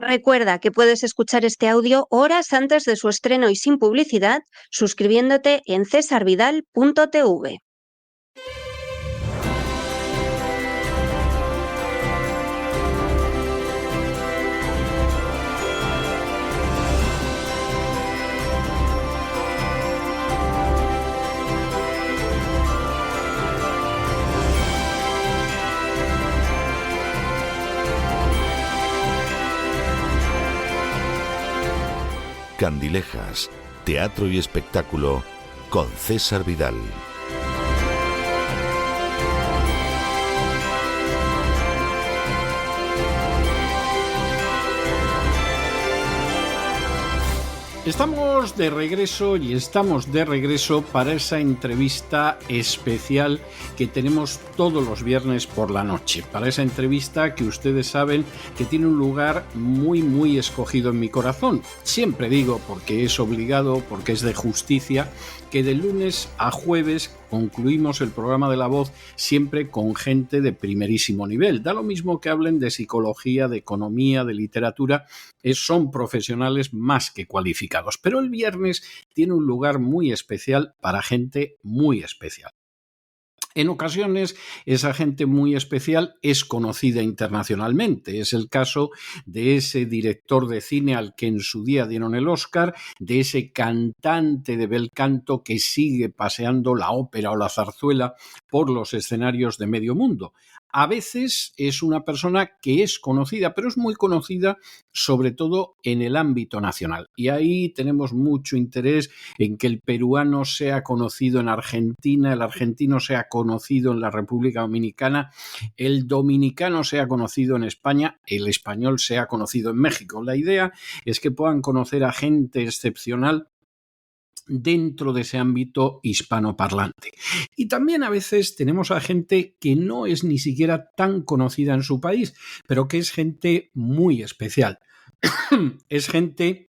Recuerda que puedes escuchar este audio horas antes de su estreno y sin publicidad suscribiéndote en cesarvidal.tv. Candilejas, teatro y espectáculo con César Vidal. Estamos de regreso para esa entrevista especial que tenemos todos los viernes por la noche. Para esa entrevista que ustedes saben que tiene un lugar muy escogido en mi corazón. Siempre digo, porque es obligado, porque es de justicia, que de lunes a jueves concluimos el programa de La Voz siempre con gente de primerísimo nivel. Da lo mismo que hablen de psicología, de economía, de literatura, son profesionales más que cualificados. Pero el viernes tiene un lugar muy especial para gente muy especial. En ocasiones, esa gente muy especial es conocida internacionalmente. Es el caso de ese director de cine al que en su día dieron el Oscar, de ese cantante de bel canto que sigue paseando la ópera o la zarzuela por los escenarios de medio mundo. A veces es una persona que es conocida, pero es muy conocida sobre todo en el ámbito nacional. Y ahí tenemos mucho interés en que el peruano sea conocido en Argentina, el argentino sea conocido en la República Dominicana, el dominicano sea conocido en España, el español sea conocido en México. La idea es que puedan conocer a gente excepcional dentro de ese ámbito hispanoparlante. Y también a veces tenemos a gente que no es ni siquiera tan conocida en su país, pero que es gente muy especial. Es gente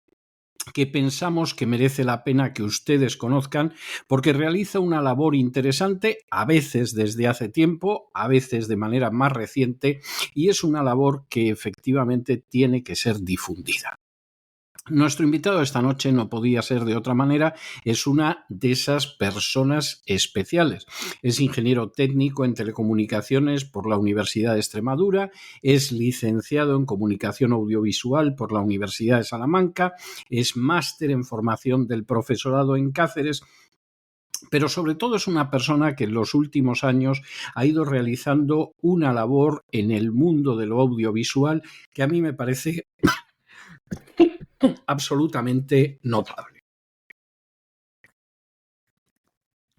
que pensamos que merece la pena que ustedes conozcan porque realiza una labor interesante, a veces desde hace tiempo, a veces de manera más reciente, y es una labor que efectivamente tiene que ser difundida. Nuestro invitado esta noche no podía ser de otra manera, es una de esas personas especiales. Es ingeniero técnico en telecomunicaciones por la Universidad de Extremadura, es licenciado en comunicación audiovisual por la Universidad de Salamanca, es máster en formación del profesorado en Cáceres, pero sobre todo es una persona que en los últimos años ha ido realizando una labor en el mundo de lo audiovisual que a mí me parece absolutamente notable.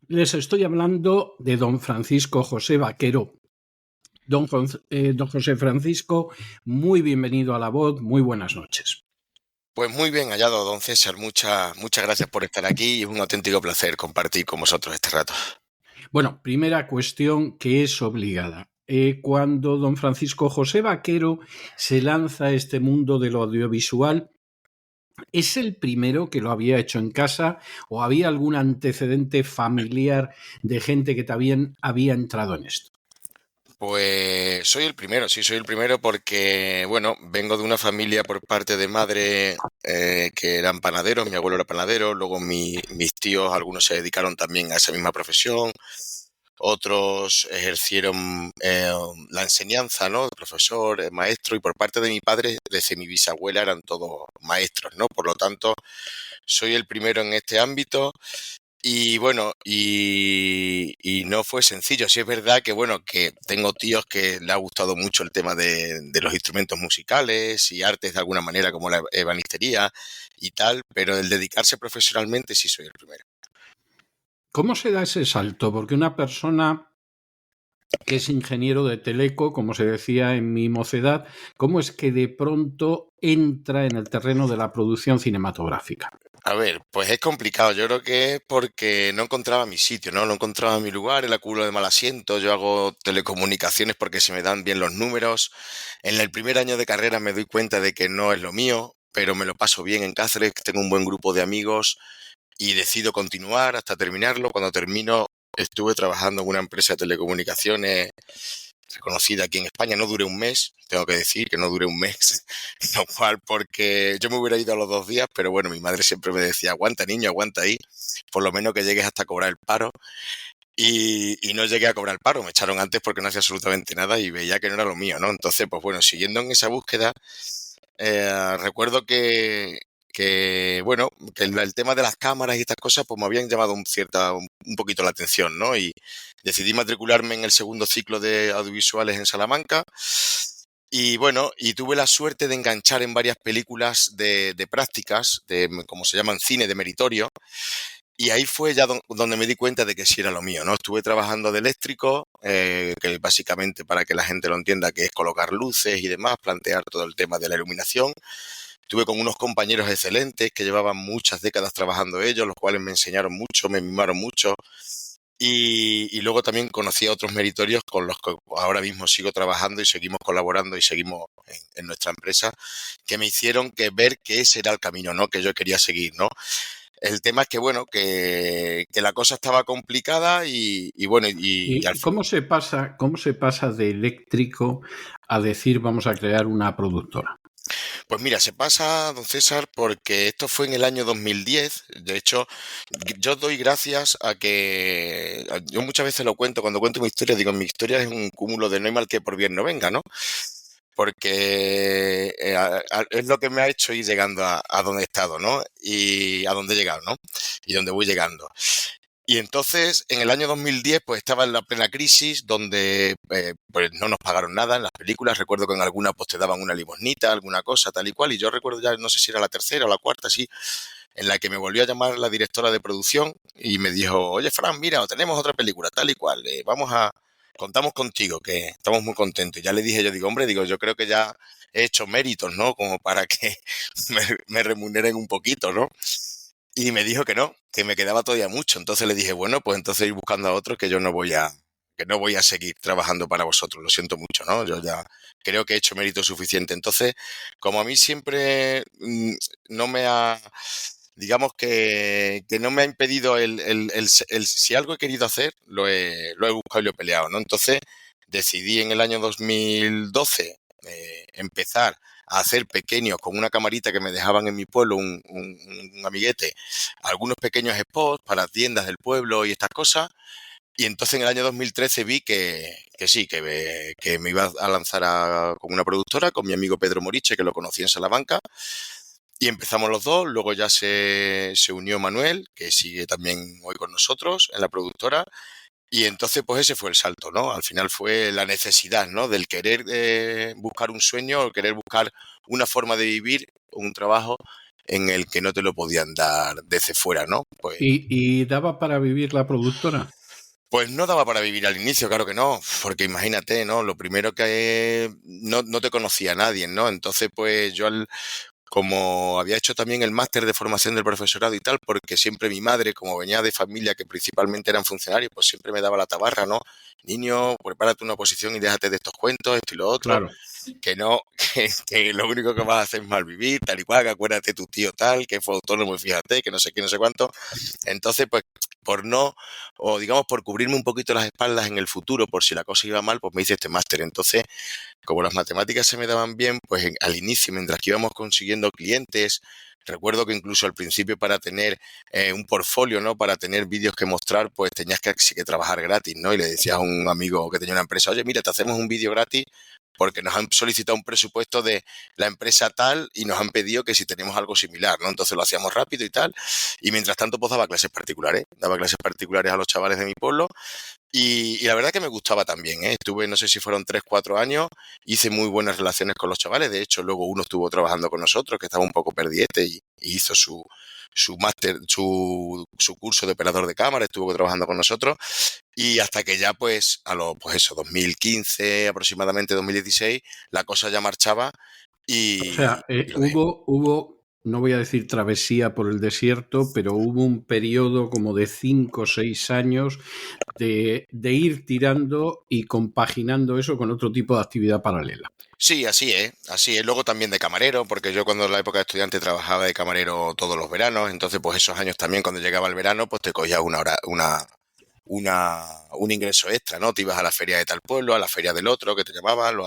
Les estoy hablando de don Francisco José Vaquero. Don José Francisco, muy bienvenido a La Voz, muy buenas noches. Pues muy bien hallado, don César. Muchas gracias por estar aquí y es un auténtico placer compartir con vosotros este rato. Bueno, primera cuestión que es obligada. Cuando don Francisco José Vaquero se lanza a este mundo de lo audiovisual, ¿es el primero que lo había hecho en casa o había algún antecedente familiar de gente que también había entrado en esto? Pues soy el primero porque, bueno, vengo de una familia por parte de madre que eran panaderos, mi abuelo era panadero, luego mis tíos, algunos se dedicaron también a esa misma profesión, otros ejercieron la enseñanza, ¿no? Profesor, maestro, y por parte de mi padre, desde mi bisabuela, eran todos maestros, ¿no? Por lo tanto, soy el primero en este ámbito. Y bueno, y no fue sencillo. Sí es verdad que, bueno, que tengo tíos que le ha gustado mucho el tema de los instrumentos musicales y artes de alguna manera como la ebanistería y tal, pero el dedicarse profesionalmente sí soy el primero. ¿Cómo se da ese salto? Porque una persona que es ingeniero de teleco, como se decía en mi mocedad, ¿cómo es que de pronto entra en el terreno de la producción cinematográfica? A ver, pues es complicado. Yo creo que es porque no encontraba mi sitio, ¿no? No encontraba mi lugar, en la culo de mal asiento. Yo hago telecomunicaciones porque se me dan bien los números. En el primer año de carrera me doy cuenta de que no es lo mío, pero me lo paso bien en Cáceres, tengo un buen grupo de amigos y decido continuar hasta terminarlo. Cuando termino, estuve trabajando en una empresa de telecomunicaciones reconocida aquí en España. No duré un mes, tengo que decir que no duré un mes, lo cual porque yo me hubiera ido a los 2 días, pero bueno, mi madre siempre me decía, aguanta niño, aguanta ahí, por lo menos que llegues hasta cobrar el paro. Y no llegué a cobrar el paro, me echaron antes porque no hacía absolutamente nada y veía que no era lo mío, ¿no? Entonces, pues bueno, siguiendo en esa búsqueda, recuerdo bueno, que el tema de las cámaras y estas cosas, pues me habían llamado un poquito la atención, ¿no? Y decidí matricularme en el segundo ciclo de audiovisuales en Salamanca. Y bueno, y tuve la suerte de enganchar en varias películas de prácticas, como se llaman, cine de meritorio. Y ahí fue ya donde me di cuenta de que sí era lo mío, ¿no? Estuve trabajando de eléctrico, que básicamente, para que la gente lo entienda, que es colocar luces y demás, plantear todo el tema de la iluminación. Estuve con unos compañeros excelentes que llevaban muchas décadas trabajando ellos, los cuales me enseñaron mucho, me mimaron mucho. Y luego también conocí a otros meritorios con los que ahora mismo sigo trabajando y seguimos colaborando y seguimos en nuestra empresa, que me hicieron ver que ese era el camino, ¿no? Que yo quería seguir, ¿no? El tema es que, bueno, que la cosa estaba complicada y bueno, y al ¿Y cómo se pasa de eléctrico a decir vamos a crear una productora? Pues mira, se pasa, don César, porque esto fue en el año 2010. De hecho, yo doy gracias a que... Yo muchas veces lo cuento, cuando cuento mi historia, digo, mi historia es un cúmulo de no hay mal que por bien no venga, ¿no? Porque es lo que me ha hecho ir llegando a donde he estado, ¿no? Y a donde he llegado, ¿no? Y donde voy llegando. Y entonces, en el año 2010, pues estaba en la plena crisis, donde pues no nos pagaron nada en las películas. Recuerdo que en alguna pues te daban una limosnita, alguna cosa, tal y cual. Y yo recuerdo ya, no sé si era la tercera o la cuarta, sí, en la que me volvió a llamar la directora de producción y me dijo, oye, Fran, mira, tenemos otra película, tal y cual, contamos contigo, que estamos muy contentos. Y ya le dije, yo digo, hombre, digo, yo creo que ya he hecho méritos, ¿no? Como para que me remuneren un poquito, ¿no? Y me dijo que no, que me quedaba todavía mucho. Entonces le dije, bueno, pues entonces ir buscando a otro que yo que no voy a seguir trabajando para vosotros. Lo siento mucho, ¿no? Yo ya creo que he hecho mérito suficiente. Entonces, como a mí siempre no me ha, digamos que no me ha impedido si algo he querido hacer, lo he buscado y lo he peleado, ¿no? Entonces, decidí en el año 2012 empezar a hacer pequeños, con una camarita que me dejaban en mi pueblo, un amiguete, algunos pequeños spots para tiendas del pueblo y estas cosas. Y entonces en el año 2013 vi que sí, que me iba a lanzar con una productora, con mi amigo Pedro Moriche, que lo conocí en Salamanca. Y empezamos los dos, luego ya se unió Manuel, que sigue también hoy con nosotros en la productora. Y entonces, pues ese fue el salto, ¿no? Al final fue la necesidad, ¿no? Del querer buscar un sueño, o querer buscar una forma de vivir, un trabajo en el que no te lo podían dar desde fuera, ¿no? ¿Y daba para vivir la productora? Pues no daba para vivir al inicio, claro que no, porque imagínate, ¿no? Lo primero que no te conocía nadie, ¿no? Entonces, pues yo como había hecho también el máster de formación del profesorado y tal, porque siempre mi madre, como venía de familia que principalmente eran funcionarios, pues siempre me daba la tabarra, ¿no? Niño, prepárate una oposición y déjate de estos cuentos, esto y lo otro. Claro. Que no, que lo único que vas a hacer es mal vivir, tal y cual, que acuérdate tu tío tal, que fue autónomo y fíjate, que no sé qué, no sé cuánto. Entonces, pues, o digamos, por cubrirme un poquito las espaldas en el futuro, por si la cosa iba mal, pues me hice este máster. Entonces, como las matemáticas se me daban bien, pues al inicio, mientras que íbamos consiguiendo clientes, recuerdo que incluso al principio para tener un portfolio, ¿no? Para tener vídeos que mostrar, pues tenías que trabajar gratis, ¿no? Y le decías a un amigo que tenía una empresa, oye, mira, te hacemos un vídeo gratis porque nos han solicitado un presupuesto de la empresa tal y nos han pedido que si tenemos algo similar, ¿no? Entonces lo hacíamos rápido y tal. Y mientras tanto, pues daba clases particulares a los chavales de mi pueblo. Y la verdad que me gustaba también, ¿eh? Estuve, no sé si fueron 3, 4 años, hice muy buenas relaciones con los chavales. De hecho, luego uno estuvo trabajando con nosotros, que estaba un poco perdiete y hizo su máster, su curso de operador de cámara, estuvo trabajando con nosotros. Y hasta que ya, pues, pues eso, 2015, aproximadamente 2016, la cosa ya marchaba O sea, y lo dejé. hubo, no voy a decir travesía por el desierto, pero hubo un periodo como de 5 o 6 años de ir tirando y compaginando eso con otro tipo de actividad paralela. Sí, así es, así es. Luego también de camarero, porque yo cuando en la época de estudiante trabajaba de camarero todos los veranos, entonces pues esos años también cuando llegaba el verano pues te cogías una un ingreso extra, ¿no? Te ibas a la feria de tal pueblo, a la feria del otro, que te llamaban,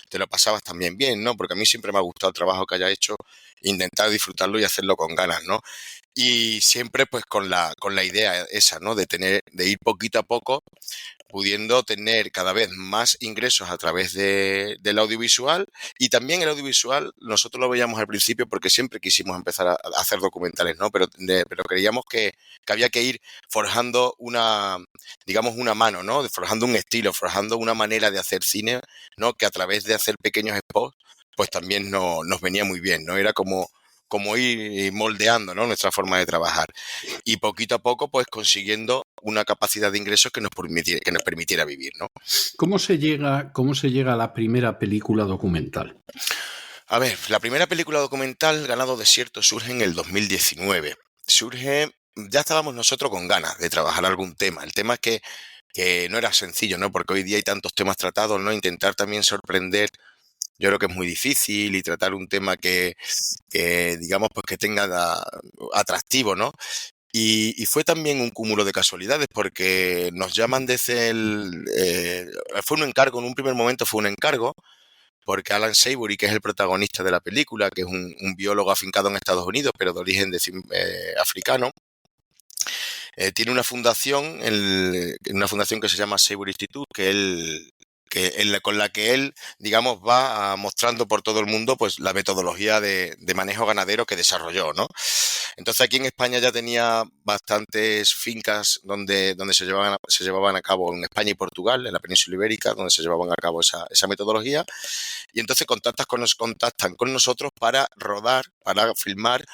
te lo pasabas también bien, ¿no? Porque a mí siempre me ha gustado el trabajo que haya hecho, intentar disfrutarlo y hacerlo con ganas, ¿no? Y siempre pues con la idea esa, ¿no? De ir poquito a poco pudiendo tener cada vez más ingresos a través del audiovisual. Y también el audiovisual nosotros lo veíamos al principio porque siempre quisimos empezar a hacer documentales, ¿no? Pero creíamos que había que ir forjando digamos, una mano, ¿no? Forjando un estilo, forjando una manera de hacer cine, ¿no? Que a través de hacer pequeños spots, pues también nos venía muy bien, ¿no? Era como ir moldeando, ¿no? Nuestra forma de trabajar y poquito a poco pues consiguiendo una capacidad de ingresos que nos permitiera vivir, ¿no? ¿Cómo se llega a la primera película documental? A ver, la primera película documental, Ganado Desierto, surge en el 2019. Ya estábamos nosotros con ganas de trabajar algún tema. El tema es que no era sencillo, ¿no? Porque hoy día hay tantos temas tratados, ¿no? Intentar también sorprender, yo creo que es muy difícil y tratar un tema que digamos, pues que tenga atractivo, ¿no? Y fue también un cúmulo de casualidades porque nos llaman desde fue un encargo, en un primer momento fue un encargo, porque Alan Savory, que es el protagonista de la película, que es un biólogo afincado en Estados Unidos, pero de origen africano, tiene una fundación que se llama Savory Institute, con la que él, digamos, va mostrando por todo el mundo pues la metodología de manejo ganadero que desarrolló, ¿no? Entonces aquí en España ya tenía bastantes fincas donde se llevaban a cabo en España y Portugal, en la península ibérica, donde se llevaban a cabo esa metodología, y entonces contactan con nosotros para rodar, para filmar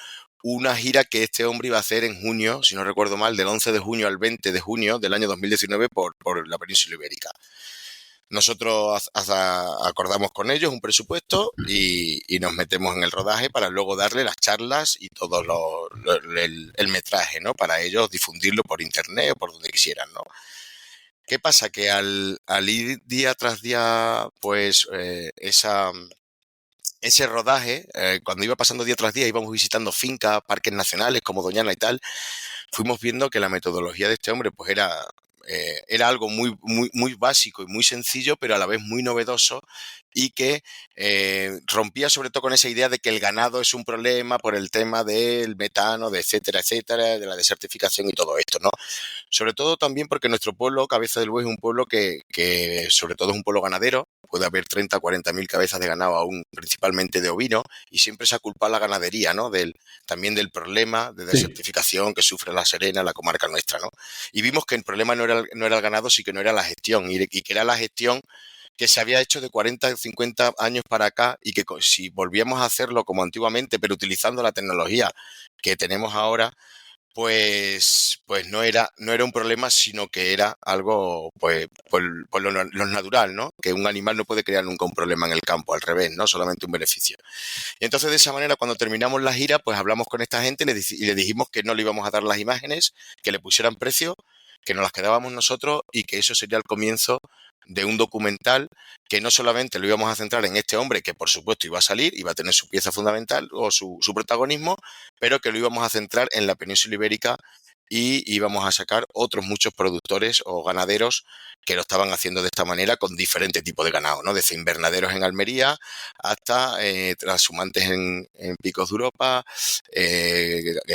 una gira que este hombre iba a hacer en junio, si no recuerdo mal, del 11 de junio al 20 de junio del año 2019 por la península ibérica. Nosotros acordamos con ellos un presupuesto y nos metemos en el rodaje para luego darle las charlas y todo el metraje, ¿no? Para ellos difundirlo por internet o por donde quisieran, ¿no? ¿Qué pasa? Que al ir día tras día, pues ese rodaje, cuando iba pasando día tras día, íbamos visitando fincas, parques nacionales como Doñana y tal, fuimos viendo que la metodología de este hombre pues era algo muy, muy, muy básico y muy sencillo, pero a la vez muy novedoso y que rompía sobre todo con esa idea de que el ganado es un problema por el tema del metano, de etcétera, etcétera, de la desertificación y todo esto, ¿no? Sobre todo también porque nuestro pueblo, Cabeza del Buey, es un pueblo que sobre todo es un pueblo ganadero, puede haber 30 o 40 mil cabezas de ganado aún, principalmente de ovino, y siempre se ha culpado la ganadería, ¿no? También del problema de desertificación que sufre La Serena, la comarca nuestra, ¿no? Y vimos que el problema no era el ganado, sí que no era la gestión, y que era la gestión que se había hecho de 40 o 50 años para acá y que si volvíamos a hacerlo como antiguamente, pero utilizando la tecnología que tenemos ahora, pues no era un problema, sino que era algo pues por lo natural, ¿no? Que un animal no puede crear nunca un problema en el campo, al revés, ¿no? Solamente un beneficio. Y entonces de esa manera, cuando terminamos la gira, pues hablamos con esta gente y le dijimos que no le íbamos a dar las imágenes, que le pusieran precio, que nos las quedábamos nosotros y que eso sería el comienzo de un documental que no solamente lo íbamos a centrar en este hombre, que por supuesto iba a salir, iba a tener su pieza fundamental o su protagonismo, pero que lo íbamos a centrar en la península ibérica y íbamos a sacar otros muchos productores o ganaderos que lo estaban haciendo de esta manera con diferentes tipos de ganado, ¿no? Desde invernaderos en Almería hasta transhumantes en Picos de Europa,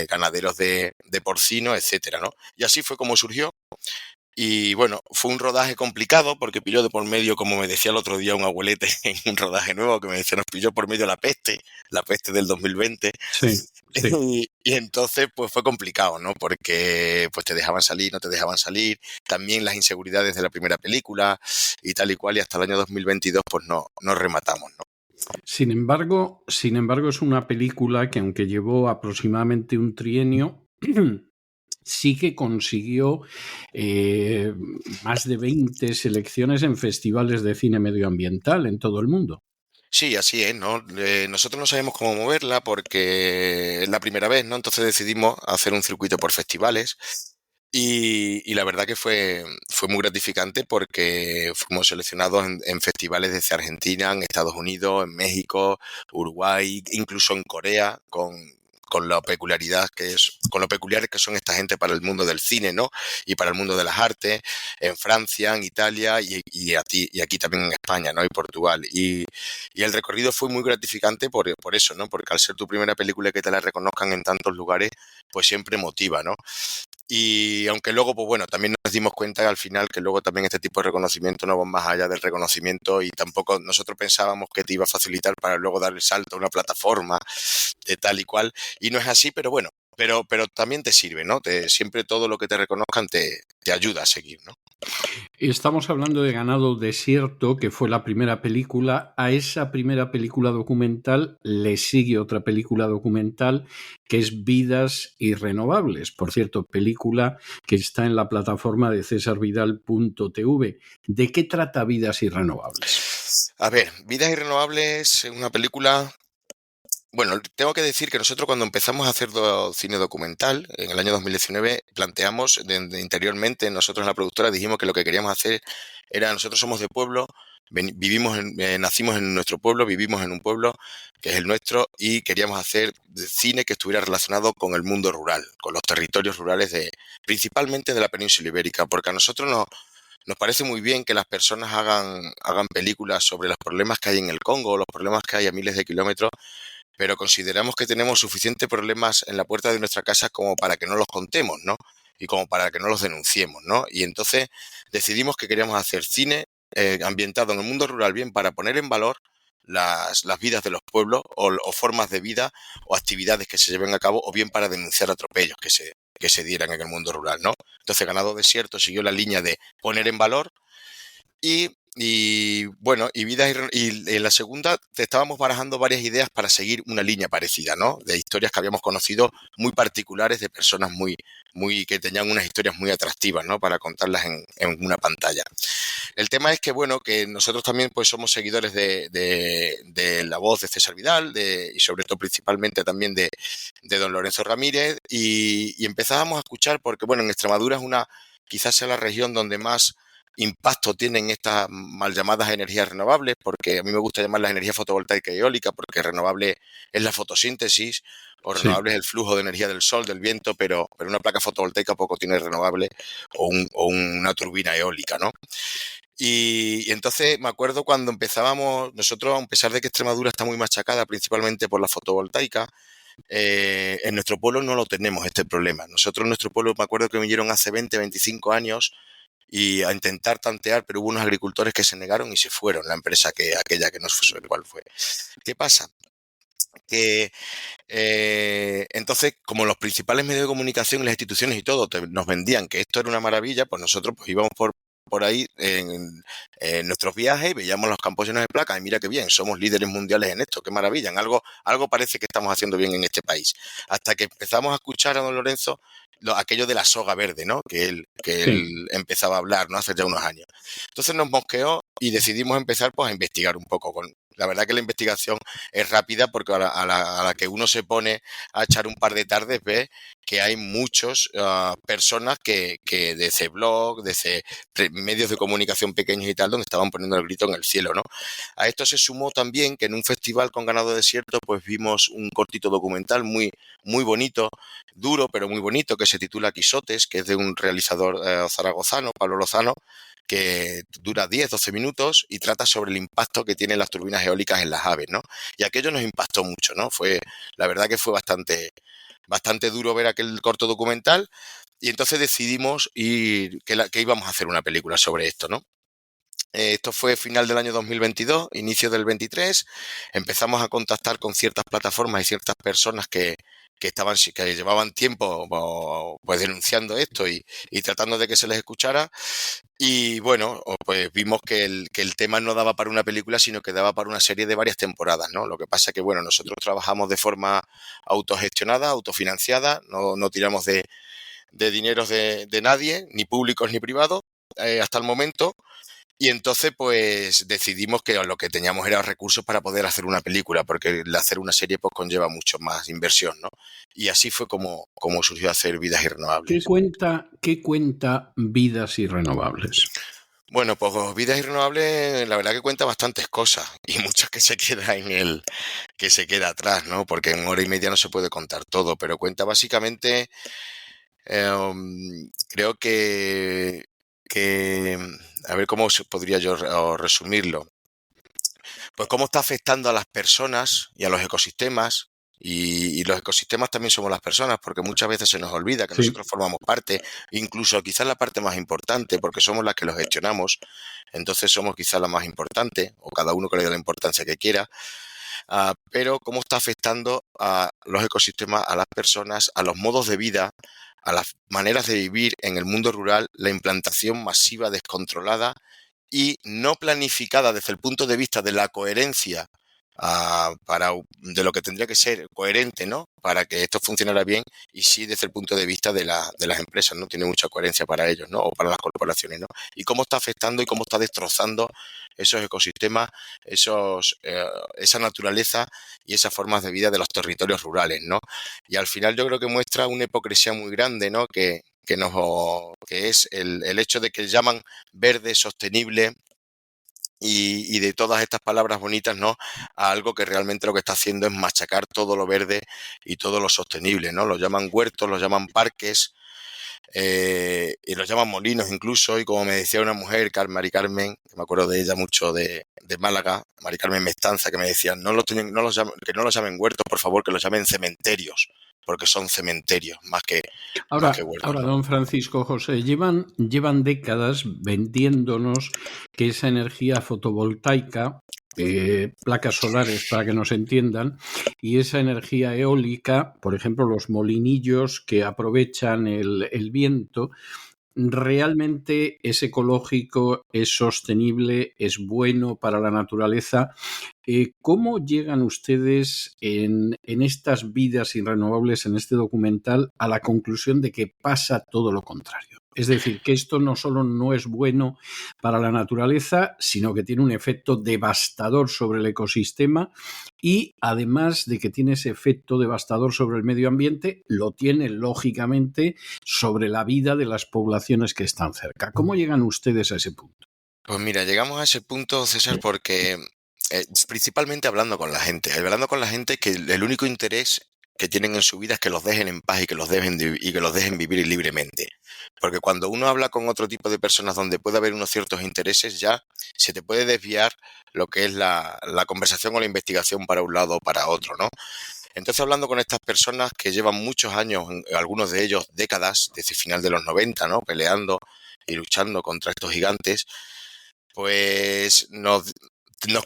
ganaderos de porcino, etcétera, ¿no? Y así fue como surgió. Y bueno, fue un rodaje complicado porque pilló de por medio, como me decía el otro día un abuelete en un rodaje nuevo, que me decía, nos pilló por medio la peste del 2020. Sí, sí. Y entonces pues fue complicado, ¿no? Porque pues te dejaban salir, no te dejaban salir, también las inseguridades de la primera película y tal y cual, y hasta el año 2022 pues no rematamos, ¿no? Sin embargo, es una película que aunque llevó aproximadamente un trienio, sí que consiguió más de 20 selecciones en festivales de cine medioambiental en todo el mundo. Sí, así es, ¿no? Nosotros no sabemos cómo moverla porque es la primera vez, ¿no? Entonces decidimos hacer un circuito por festivales y la verdad que fue muy gratificante porque fuimos seleccionados en festivales desde Argentina, en Estados Unidos, en México, Uruguay, incluso en Corea, con con la peculiaridad con lo peculiares que son esta gente para el mundo del cine, ¿no? Y para el mundo de las artes, en Francia, en Italia y aquí también en España, ¿no? Y Portugal. Y el recorrido fue muy gratificante por eso, ¿no? Porque al ser tu primera película y que te la reconozcan en tantos lugares, pues siempre motiva, ¿no? Y aunque luego, pues bueno, también nos dimos cuenta al final que luego también este tipo de reconocimiento no va más allá del reconocimiento y tampoco nosotros pensábamos que te iba a facilitar para luego dar el salto a una plataforma de tal y cual, y no es así, pero bueno, pero también te sirve, ¿no? Siempre todo lo que te reconozcan te ayuda a seguir, ¿no? Estamos hablando de Ganado Desierto, que fue la primera película. A esa primera película documental le sigue otra película documental que es Vidas Irrenovables. Por cierto, película que está en la plataforma de cesarvidal.tv. ¿De qué trata Vidas Irrenovables? A ver, Vidas Irrenovables es una película... Bueno, tengo que decir que nosotros cuando empezamos a hacer cine documental, en el año 2019, planteamos interiormente, nosotros en la productora dijimos que lo que queríamos hacer era, nosotros somos de pueblo, nacimos en nuestro pueblo, vivimos en un pueblo que es el nuestro y queríamos hacer cine que estuviera relacionado con el mundo rural, con los territorios rurales principalmente de la península ibérica, porque a nosotros nos parece muy bien que las personas hagan películas sobre los problemas que hay en el Congo, los problemas que hay a miles de kilómetros, pero consideramos que tenemos suficientes problemas en la puerta de nuestra casa como para que no los contemos, ¿no? Y como para que no los denunciemos, ¿no? Y entonces decidimos que queríamos hacer cine ambientado en el mundo rural, bien para poner en valor las vidas de los pueblos o formas de vida o actividades que se lleven a cabo, o bien para denunciar atropellos que se dieran en el mundo rural, ¿no? Entonces Ganado Desierto siguió la línea de poner en valor y bueno, y en la segunda estábamos barajando varias ideas para seguir una línea parecida, ¿no? De historias que habíamos conocido muy particulares de personas que tenían unas historias muy atractivas, ¿no? Para contarlas en una pantalla. El tema es que, bueno, que nosotros también pues somos seguidores de la voz de César Vidal y sobre todo principalmente también de don Lorenzo Ramírez y empezábamos a escuchar porque, bueno, en Extremadura quizás sea la región donde más impacto tienen estas mal llamadas energías renovables, porque a mí me gusta llamarlas energía fotovoltaica y eólica, porque renovable es la fotosíntesis, o renovable es el flujo de energía del sol, del viento, pero una placa fotovoltaica poco tiene renovable o una turbina eólica, ¿no? Y entonces me acuerdo cuando empezábamos, nosotros, a pesar de que Extremadura está muy machacada principalmente por la fotovoltaica, en nuestro pueblo no lo tenemos este problema. Nosotros en nuestro pueblo me acuerdo que vinieron hace 20, 25 años y a intentar tantear, pero hubo unos agricultores que se negaron y se fueron, la empresa aquella que no sé cuál fue. ¿Qué pasa? Que entonces, como los principales medios de comunicación, las instituciones y todo nos vendían que esto era una maravilla, pues nosotros pues íbamos por ahí en nuestros viajes y veíamos los campos llenos de placas y mira qué bien, somos líderes mundiales en esto, qué maravilla, algo parece que estamos haciendo bien en este país. Hasta que empezamos a escuchar a don Lorenzo aquello de la soga verde, ¿no? Que él empezaba a hablar, ¿no? Hace ya unos años. Entonces nos mosqueó y decidimos empezar pues a investigar un poco. La verdad que la investigación es rápida porque a la que uno se pone a echar un par de tardes ve que hay muchas personas que desde blog, desde medios de comunicación pequeños y tal, donde estaban poniendo el grito en el cielo, ¿no? A esto se sumó también que en un festival con Ganado Desierto pues vimos un cortito documental muy, muy bonito, duro pero muy bonito, que se titula Quisotes, que es de un realizador zaragozano, Pablo Lozano, que dura 10-12 minutos y trata sobre el impacto que tienen las turbinas eólicas en las aves, ¿no? Y aquello nos impactó mucho, ¿no? La verdad que fue bastante duro ver aquel corto documental y entonces decidimos que íbamos a hacer una película sobre esto, ¿no? Esto fue final del año 2022, inicio del 23. Empezamos a contactar con ciertas plataformas y ciertas personas que llevaban tiempo pues denunciando esto y tratando de que se les escuchara. Y bueno, pues vimos que el tema no daba para una película, sino que daba para una serie de varias temporadas, ¿no? Lo que pasa es que, bueno, nosotros trabajamos de forma autogestionada, autofinanciada, no tiramos de dineros de nadie, ni públicos ni privados, hasta el momento. Y entonces, pues, decidimos que lo que teníamos era recursos para poder hacer una película, porque el hacer una serie pues conlleva mucho más inversión, ¿no? Y así fue como surgió hacer Vidas Irrenovables. ¿Qué cuenta Vidas Irrenovables? Bueno, pues vidas y renovables, la verdad que cuenta bastantes cosas y muchas que se queda que se queda atrás, ¿no? Porque en hora y media no se puede contar todo, pero cuenta básicamente, creo que, a ver cómo podría yo resumirlo. Pues cómo está afectando a las personas y a los ecosistemas. Y los ecosistemas también somos las personas, porque muchas veces se nos olvida que Sí. nosotros formamos parte, incluso quizás la parte más importante, porque somos las que los gestionamos, entonces somos quizás la más importante, o cada uno que le dé la importancia que quiera, pero cómo está afectando a los ecosistemas, a las personas, a los modos de vida, a las maneras de vivir en el mundo rural, la implantación masiva, descontrolada y no planificada desde el punto de vista de la coherencia de lo que tendría que ser coherente, ¿no? Para que esto funcionara bien, y sí desde el punto de vista de las empresas, ¿no? Tiene mucha coherencia para ellos, ¿no? O para las corporaciones, ¿no? Y cómo está afectando y cómo está destrozando esos ecosistemas, esa naturaleza y esas formas de vida de los territorios rurales, ¿no? Y al final yo creo que muestra una hipocresía muy grande, ¿no? Que es el hecho de que llaman verde, sostenible y de todas estas palabras bonitas, ¿no? A algo que realmente lo que está haciendo es machacar todo lo verde y todo lo sostenible, ¿no? Lo llaman huertos, lo llaman parques, y los llaman molinos incluso, y como me decía una mujer, Mari Carmen, que me acuerdo de ella mucho de Málaga, Mari Carmen Mestanza, que me decía, que no los llamen huertos, por favor, que los llamen cementerios, porque son cementerios más que huertos, Ahora, ¿no? don Francisco José, llevan décadas vendiéndonos que esa energía fotovoltaica, placas solares para que nos entiendan, y esa energía eólica, por ejemplo, los molinillos que aprovechan el viento, realmente es ecológico, es sostenible, es bueno para la naturaleza. ¿Cómo llegan ustedes en estas vidas irrenovables, en este documental, a la conclusión de que pasa todo lo contrario? Es decir, que esto no solo no es bueno para la naturaleza, sino que tiene un efecto devastador sobre el ecosistema, y además de que tiene ese efecto devastador sobre el medio ambiente, lo tiene lógicamente sobre la vida de las poblaciones que están cerca. ¿Cómo llegan ustedes a ese punto? Pues mira, llegamos a ese punto, César, porque principalmente hablando con la gente. Hablando con la gente que el único interés que tienen en su vida es que los dejen en paz y que y que los dejen vivir libremente. Porque cuando uno habla con otro tipo de personas donde puede haber unos ciertos intereses, ya se te puede desviar lo que es la conversación o la investigación para un lado o para otro, ¿no? Entonces, hablando con estas personas que llevan muchos años, algunos de ellos décadas, desde el final de los 90, ¿no? Peleando y luchando contra estos gigantes, pues nos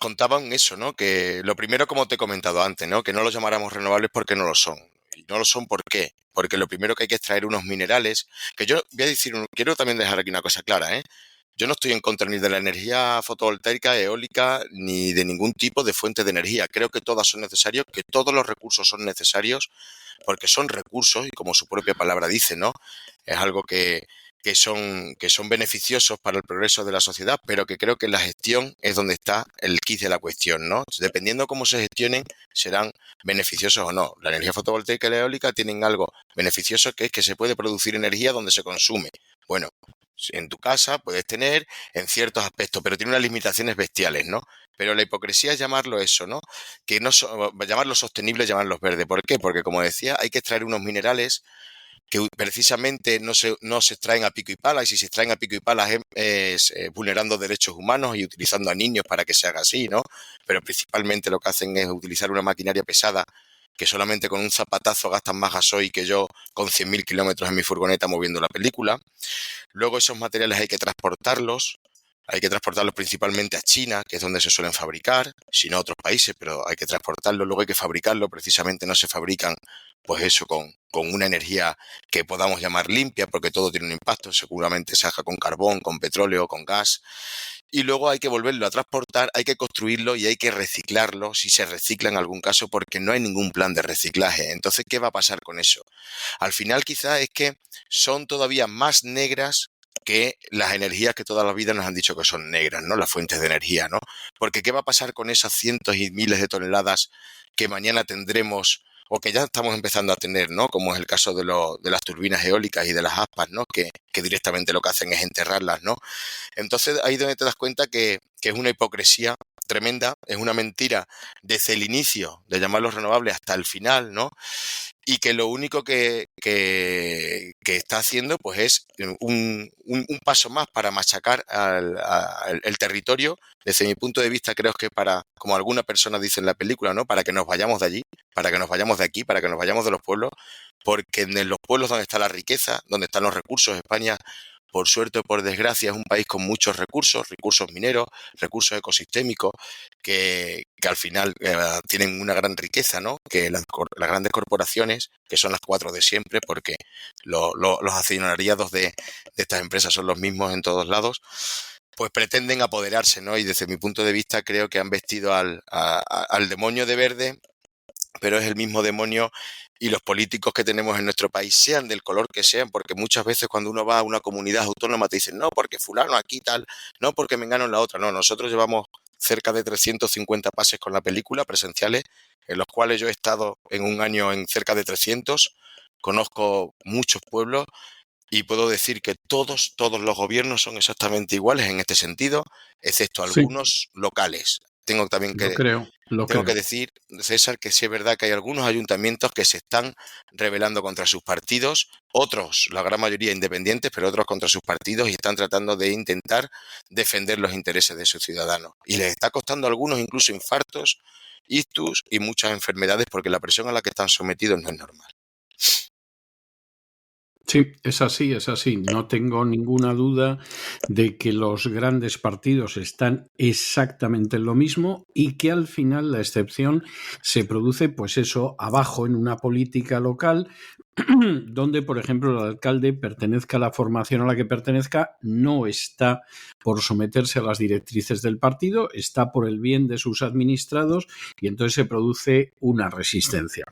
contaban eso, ¿no? Que lo primero, como te he comentado antes, ¿no? Que no los llamáramos renovables porque no lo son. Y no lo son, ¿por qué? Porque lo primero que hay que extraer unos minerales, que yo voy a decir, quiero también dejar aquí una cosa clara, ¿eh? Yo no estoy en contra ni de la energía fotovoltaica, eólica, ni de ningún tipo de fuente de energía. Creo que todas son necesarias, que todos los recursos son necesarios, porque son recursos y como su propia palabra dice, ¿no? Es algo que son beneficiosos para el progreso de la sociedad, pero que creo que la gestión es donde está el quid de la cuestión, ¿no? Dependiendo cómo se gestionen, serán beneficiosos o no. La energía fotovoltaica y la eólica tienen algo beneficioso, que es que se puede producir energía donde se consume. Bueno, en tu casa puedes tener en ciertos aspectos, pero tiene unas limitaciones bestiales, ¿no? Pero la hipocresía es llamarlo eso, ¿no? Que no llamarlo sostenible, llamarlos verde. ¿Por qué? Porque, como decía, hay que extraer unos minerales que precisamente no se extraen a pico y pala, y si se extraen a pico y pala es vulnerando derechos humanos y utilizando a niños para que se haga así, ¿no? Pero principalmente lo que hacen es utilizar una maquinaria pesada que solamente con un zapatazo gastan más gasoil que yo con 100.000 kilómetros en mi furgoneta moviendo la película. Luego esos materiales hay que transportarlos principalmente a China, que es donde se suelen fabricar, si no a otros países, pero hay que transportarlos, luego hay que fabricarlo, precisamente no se fabrican, pues eso, con una energía que podamos llamar limpia, porque todo tiene un impacto, seguramente se haga con carbón, con petróleo, con gas, y luego hay que volverlo a transportar, hay que construirlo y hay que reciclarlo, si se recicla en algún caso, porque no hay ningún plan de reciclaje. Entonces, ¿qué va a pasar con eso? Al final quizás es que son todavía más negras que las energías que toda la vida nos han dicho que son negras, ¿no? Las fuentes de energía, ¿no? Porque ¿qué va a pasar con esas cientos y miles de toneladas que mañana tendremos o que ya estamos empezando a tener, ¿no? Como es el caso de las turbinas eólicas y de las aspas, ¿no? Que directamente lo que hacen es enterrarlas, ¿no? Entonces ahí es donde te das cuenta que es una hipocresía tremenda, es una mentira desde el inicio de llamar los renovables hasta el final, ¿no? Y que lo único que está haciendo pues es un paso más para machacar el territorio. Desde mi punto de vista creo que para, como alguna persona dice en la película, ¿no? Para que nos vayamos de allí, para que nos vayamos de aquí, para que nos vayamos de los pueblos, porque en los pueblos donde está la riqueza, donde están los recursos, España, por suerte o por desgracia, es un país con muchos recursos, recursos mineros, recursos ecosistémicos, que al final tienen una gran riqueza, ¿no? Que las grandes corporaciones, que son las 4 de siempre, porque los accionariados de estas empresas son los mismos en todos lados, pues pretenden apoderarse, ¿no? Y desde mi punto de vista creo que han vestido al demonio de verde, pero es el mismo demonio, y los políticos que tenemos en nuestro país, sean del color que sean, porque muchas veces cuando uno va a una comunidad autónoma te dicen, no, porque fulano aquí tal, no, porque mengano en la otra. No, nosotros llevamos cerca de 350 pases con la película presenciales, en los cuales yo he estado en un año en cerca de 300, conozco muchos pueblos y puedo decir que todos los gobiernos son exactamente iguales en este sentido, excepto Sí, algunos locales. Tengo también lo creo, lo tengo que creo. decir, César, que sí es verdad que hay algunos ayuntamientos que se están rebelando contra sus partidos, otros, la gran mayoría independientes, pero otros contra sus partidos, y están tratando de intentar defender los intereses de sus ciudadanos. Y les está costando a algunos incluso infartos, ictus y muchas enfermedades, porque la presión a la que están sometidos no es normal. Sí, es así, es así. No tengo ninguna duda de que los grandes partidos están exactamente en lo mismo y que al final la excepción se produce, pues eso, abajo en una política local donde, por ejemplo, el alcalde, pertenezca a la formación a la que pertenezca, no está por someterse a las directrices del partido, está por el bien de sus administrados y entonces se produce una resistencia.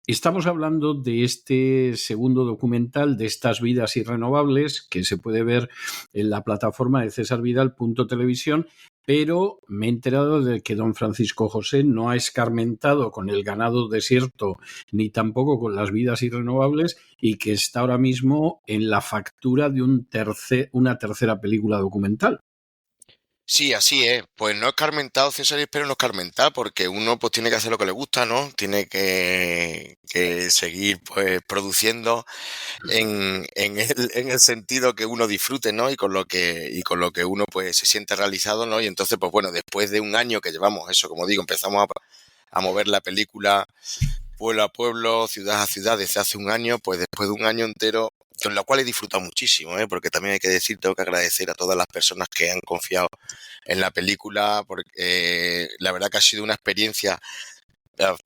Estamos hablando de este segundo documental de estas vidas irrenovables que se puede ver en la plataforma de cesarvidal.televisión, pero me he enterado de que don Francisco José no ha escarmentado con el ganado desierto ni tampoco con las vidas irrenovables y que está ahora mismo en la factura de una tercera película documental. Sí, así es. Pues no escarmentado, César, y espero no escarmentar, porque uno pues tiene que hacer lo que le gusta, ¿no? Tiene que seguir pues produciendo en el sentido que uno disfrute, ¿no? Y con lo que uno pues se siente realizado, ¿no? Y entonces, pues bueno, después de un año que llevamos eso, como digo, empezamos a mover la película pueblo a pueblo, ciudad a ciudad desde hace un año, pues después de un año entero, con la cual he disfrutado muchísimo, ¿eh? Porque también hay que decir, tengo que agradecer a todas las personas que han confiado en la película, porque la verdad que ha sido una experiencia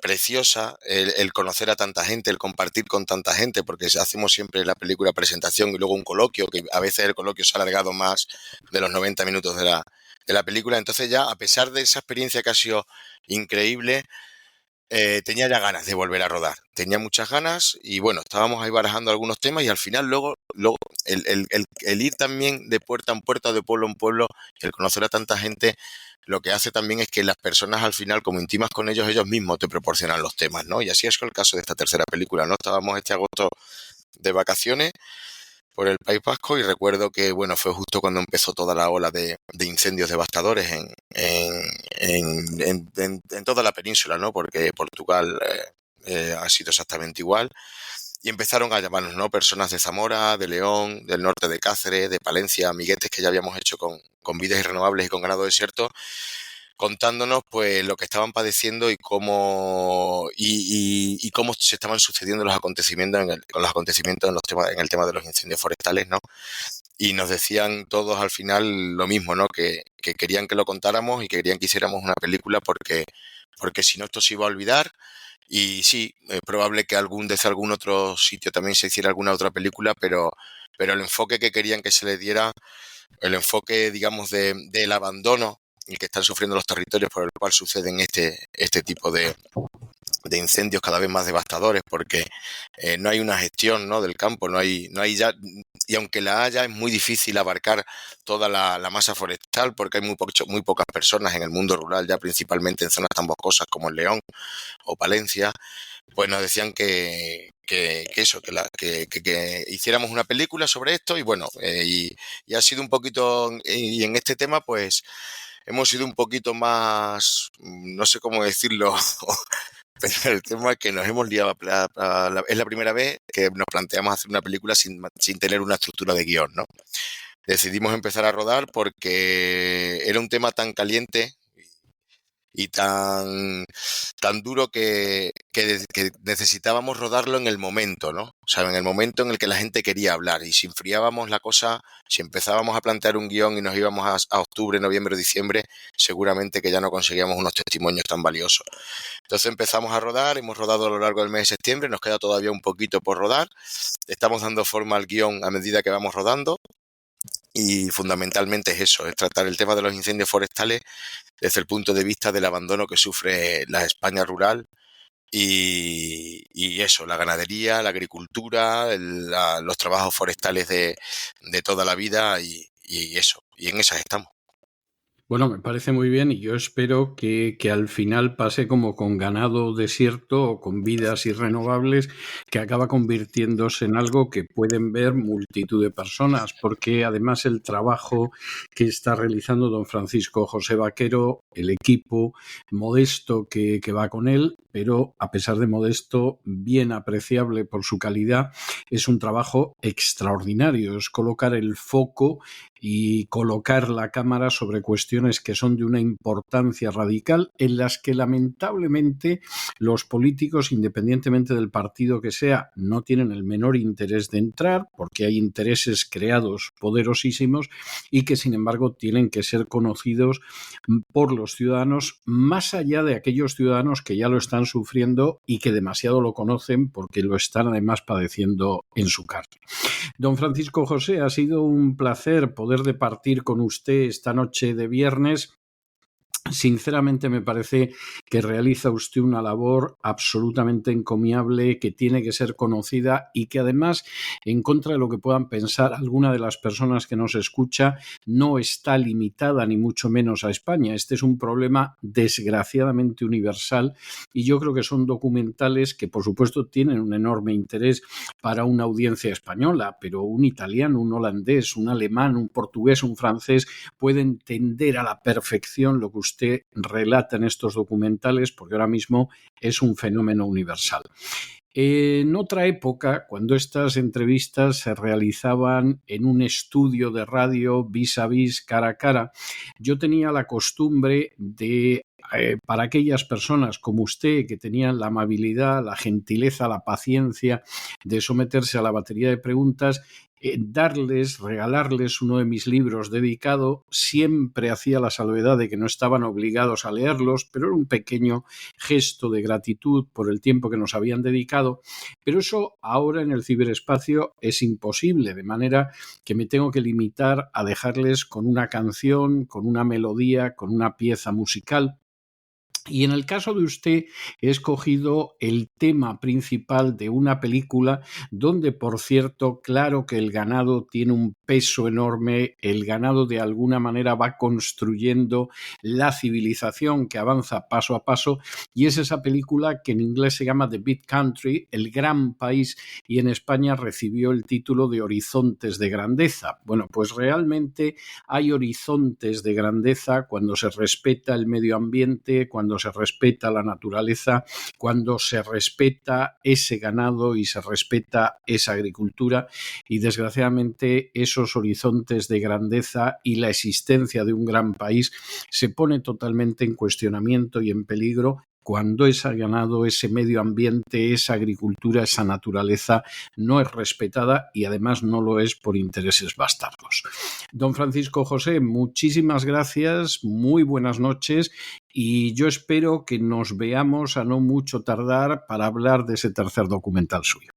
preciosa el conocer a tanta gente, el compartir con tanta gente, porque hacemos siempre la película presentación y luego un coloquio, que a veces el coloquio se ha alargado más de los 90 minutos de la película. Entonces ya, a pesar de esa experiencia que ha sido increíble, tenía ya ganas de volver a rodar. Tenía muchas ganas y bueno, estábamos ahí barajando algunos temas y al final luego el ir también de puerta en puerta, de pueblo en pueblo, el conocer a tanta gente, lo que hace también es que las personas al final, como intimas con ellos mismos te proporcionan los temas, ¿no? Y así es el caso de esta tercera película, ¿no? Estábamos este agosto de vacaciones por el País Vasco y recuerdo que, bueno, fue justo cuando empezó toda la ola de incendios devastadores en toda la península, ¿no? Porque Portugal ha sido exactamente igual. Y empezaron a llamarnos, ¿no? Personas de Zamora, de León, del norte de Cáceres, de Palencia, amiguetes que ya habíamos hecho con vidas irrenovables y con ganado desierto, contándonos pues lo que estaban padeciendo y cómo se estaban sucediendo los acontecimientos en el tema de los incendios forestales, ¿no? Y nos decían todos al final lo mismo, ¿no? Que querían que lo contáramos y que querían que hiciéramos una película porque si no esto se iba a olvidar. Y sí, es probable que desde algún otro sitio también se hiciera alguna otra película, pero el enfoque que querían que se le diera, el enfoque, digamos, del abandono y que están sufriendo los territorios por el cual suceden este tipo incendios cada vez más devastadores, porque no hay una gestión, ¿no?, del campo, no hay ya, y aunque la haya, es muy difícil abarcar toda la masa forestal, porque hay muy pocas personas en el mundo rural, ya principalmente en zonas tan boscosas como en León o Palencia. Pues nos decían que hiciéramos una película sobre esto, y bueno, y ha sido un poquito, y en este tema pues hemos sido un poquito más, no sé cómo decirlo, pero el tema es que nos hemos liado, es la primera vez que nos planteamos hacer una película sin tener una estructura de guión, ¿no? Decidimos empezar a rodar porque era un tema tan caliente y tan duro que necesitábamos rodarlo en el momento, ¿no? O sea, en el momento en el que la gente quería hablar. Y si enfriábamos la cosa, si empezábamos a plantear un guión y nos íbamos a octubre, noviembre, diciembre, seguramente que ya no conseguíamos unos testimonios tan valiosos. Entonces empezamos a rodar, hemos rodado a lo largo del mes de septiembre, nos queda todavía un poquito por rodar. Estamos dando forma al guión a medida que vamos rodando. Y fundamentalmente es eso, es tratar el tema de los incendios forestales desde el punto de vista del abandono que sufre la España rural y eso, la ganadería, la agricultura, los trabajos forestales de toda la vida y eso, y en esas estamos. Bueno, me parece muy bien y yo espero que al final pase como con Ganado Desierto o con Vidas Irrenovables, que acaba convirtiéndose en algo que pueden ver multitud de personas, porque además el trabajo que está realizando don Francisco José Vaquero, el equipo modesto que va con él, pero a pesar de modesto, bien apreciable por su calidad, es un trabajo extraordinario, es colocar el foco y colocar la cámara sobre cuestiones que son de una importancia radical en las que lamentablemente los políticos, independientemente del partido que sea, no tienen el menor interés de entrar porque hay intereses creados poderosísimos y que sin embargo tienen que ser conocidos por los ciudadanos, más allá de aquellos ciudadanos que ya lo están sufriendo y que demasiado lo conocen porque lo están además padeciendo en su carne. Don Francisco José, ha sido un placer poder departir con usted esta noche de viernes. Sinceramente me parece que realiza usted una labor absolutamente encomiable, que tiene que ser conocida y que además, en contra de lo que puedan pensar alguna de las personas que nos escucha, no está limitada ni mucho menos a España. Este es un problema desgraciadamente universal y yo creo que son documentales que por supuesto tienen un enorme interés para una audiencia española, pero un italiano, un holandés, un alemán, un portugués, un francés puede entender a la perfección lo que usted relata en estos documentales, porque ahora mismo es un fenómeno universal. En otra época, cuando estas entrevistas se realizaban en un estudio de radio vis a vis, cara a cara, yo tenía la costumbre de, para aquellas personas como usted que tenían la amabilidad, la gentileza, la paciencia de someterse a la batería de preguntas, regalarles uno de mis libros dedicado. Siempre hacía la salvedad de que no estaban obligados a leerlos, pero era un pequeño gesto de gratitud por el tiempo que nos habían dedicado. Pero eso ahora en el ciberespacio es imposible, de manera que me tengo que limitar a dejarles con una canción, con una melodía, con una pieza musical. Y en el caso de usted, he escogido el tema principal de una película donde, por cierto, claro que el ganado tiene un peso enorme, el ganado de alguna manera va construyendo la civilización que avanza paso a paso, y es esa película que en inglés se llama The Big Country, el gran país, y en España recibió el título de Horizontes de Grandeza. Bueno, pues realmente hay horizontes de grandeza cuando se respeta el medio ambiente, cuando se respeta la naturaleza, cuando se respeta ese ganado y se respeta esa agricultura, y desgraciadamente esos horizontes de grandeza y la existencia de un gran país se pone totalmente en cuestionamiento y en peligro cuando ese ganado, ese medio ambiente, esa agricultura, esa naturaleza no es respetada y además no lo es por intereses bastardos. Don Francisco José, muchísimas gracias, muy buenas noches y yo espero que nos veamos a no mucho tardar para hablar de ese tercer documental suyo.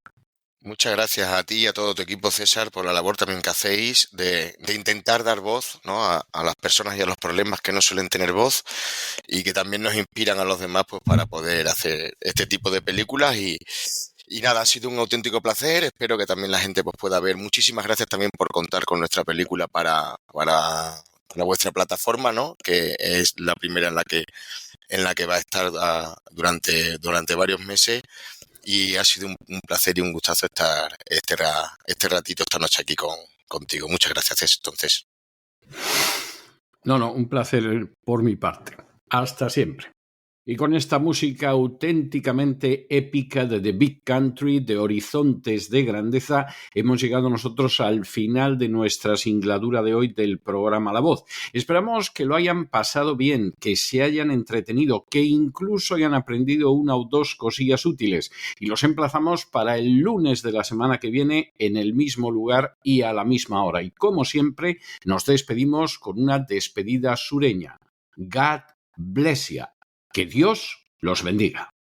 Muchas gracias a ti y a todo tu equipo, César, por la labor también que hacéis de intentar dar voz, ¿no? a las personas y a los problemas que no suelen tener voz y que también nos inspiran a los demás pues, para poder hacer este tipo de películas y nada, ha sido un auténtico placer. Espero que también la gente pues, pueda ver. Muchísimas gracias también por contar con nuestra película para vuestra plataforma, ¿no? Que es la primera en la que va a estar durante varios meses. Y ha sido un placer y un gustazo estar este ratito, esta noche aquí contigo. Muchas gracias, entonces. No, un placer por mi parte. Hasta siempre. Y con esta música auténticamente épica de The Big Country, de Horizontes de Grandeza, hemos llegado nosotros al final de nuestra singladura de hoy del programa La Voz. Esperamos que lo hayan pasado bien, que se hayan entretenido, que incluso hayan aprendido una o dos cosillas útiles. Y los emplazamos para el lunes de la semana que viene en el mismo lugar y a la misma hora. Y como siempre, nos despedimos con una despedida sureña. God bless you. Que Dios los bendiga.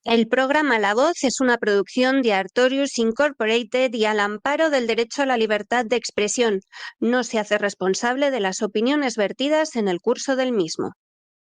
El programa La Voz es una producción de Artorius Incorporated y al amparo del derecho a la libertad de expresión. No se hace responsable de las opiniones vertidas en el curso del mismo.